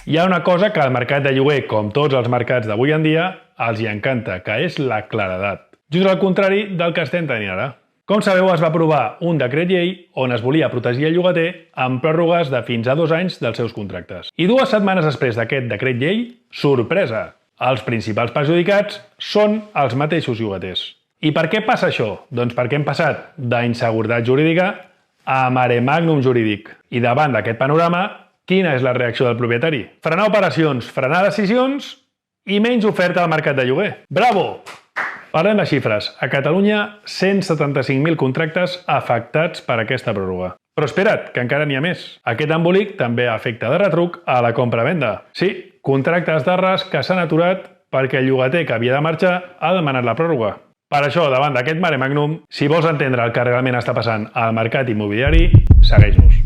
Hi ha una cosa que al mercat de lloguer, com tots els mercats d'avui en dia, els hi encanta, que és la claredat. Just al contrari del que estem tenint ara. Com sabeu, es va aprovar un decret llei on es volia protegir el llogater amb pròrrogues de fins a 2 anys dels seus contractes. I 2 setmanes després d'aquest decret llei, sorpresa! Els principals perjudicats són els mateixos llogaters. I per què passa això? Doncs perquè hem passat d'inseguretat jurídica a mare magnum jurídic. I davant d'aquest panorama, quina és la reacció del propietari? Frenar operacions, frenar decisions i menys oferta al mercat de lloguer. Bravo! Parlem de xifres. A Catalunya, 175.000 contractes afectats per aquesta pròrroga. Però espera't, que encara n'hi ha més. Aquest embolic també afecta de retruc a la compra-venda. Sí, contractes d'arres que s'han aturat perquè el llogater que havia de marxar ha demanat la pròrroga. Per això, davant d'aquest mare magnum, si vols entendre el que realment està passant al mercat immobiliari, segueix-nos.